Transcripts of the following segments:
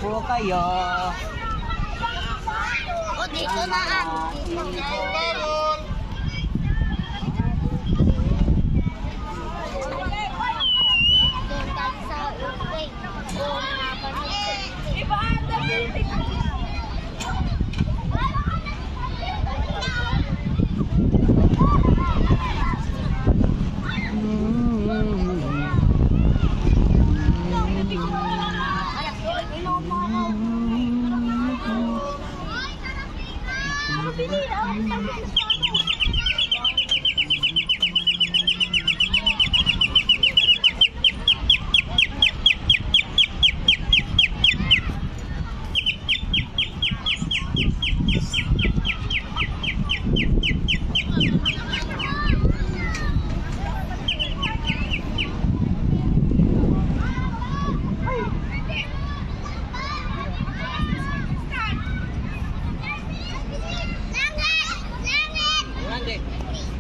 po kayo. O, dito na ang. Doon tayo sa airplane. O,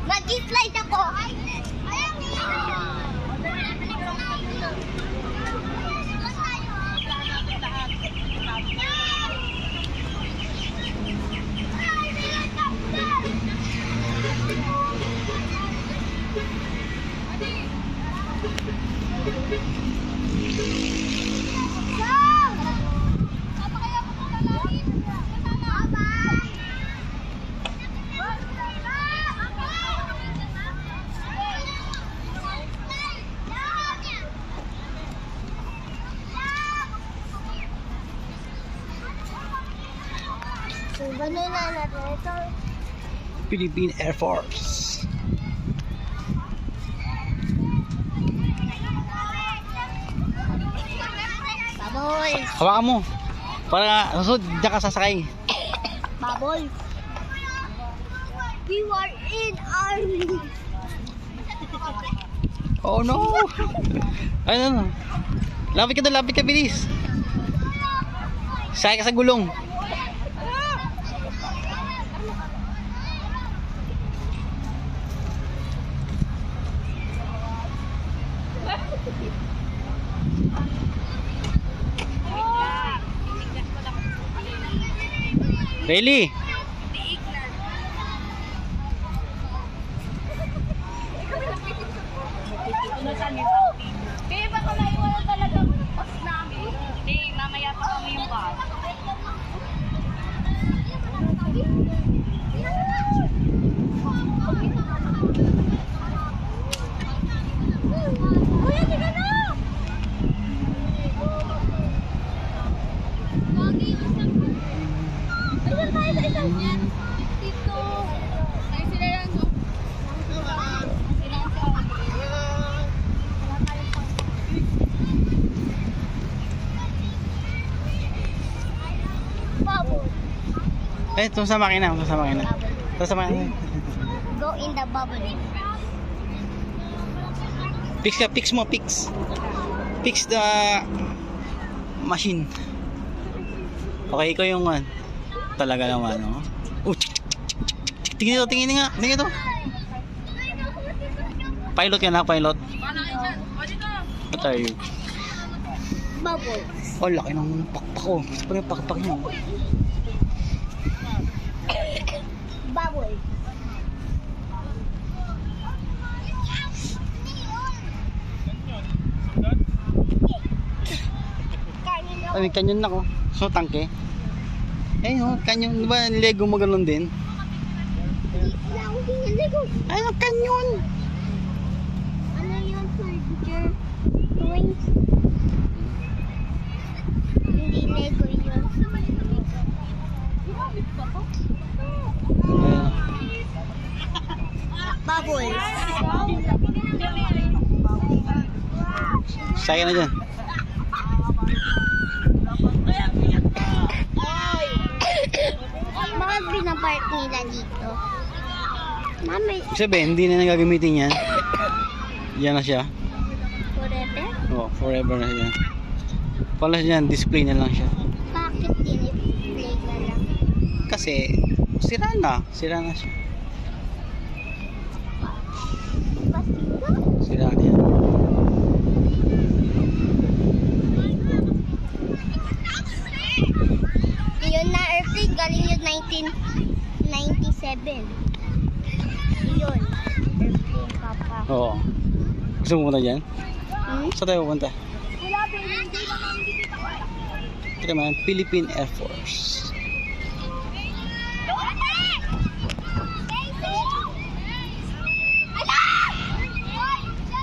mag-slide ako. Banana natin ito. Philippine Air Force. Baboy. Hawakan mo. Para susunod, diyan ka sasakay. Baboy. We were in army. Oh no! Ano? Lapit ka doon, lapit ka, bilis. Sakay ka sa gulong. Bailey! Kaya baka naiwanan talaga pas namin. Hindi, mamaya pa kami yung bus. Kuya, tiga na! Ayun tayo sa isang yan. Dito. Tayo sila lang. Bubble. Eh, ito sa makina, ito sa makina. Ito sa makina. Go in the bubble. Fix ka, fix mo, fix. Fix the machine. Okay, ikaw yung talaga naman, no? Tingin ito, tingin nga, tingin ito. Pilot ka na, pilot. What are you? Bubble. Oh, laki ng pakpak ko. Gusto yung pakpak niyo. Bubble. Ay, kanyon na ko. So, tangke. Eh, no, kanyon. Di ba, Lego mo ganun din? Ay, no, kanyon. Ano yun, furniture? Wings? Hindi Lego yun. Bubble. Saya na dyan. Bakit binapark nila dito? Mami, Sabihin, hindi na nagagamitin yan. Yan na siya. forever? Oh, forever na siya. Pala yan, display na lang siya. Bakit in-play na lang? Kasi, sira na siya. Basura? Sira na yan. Ito galing yun 1997. Yun. Airplane papa. Oo. Gusto mo pumunta dyan? Hmm? Saan tayo pupunta? Wala, baby. Hindi naman, hindi kita. Ito naman, Philippine Air Force.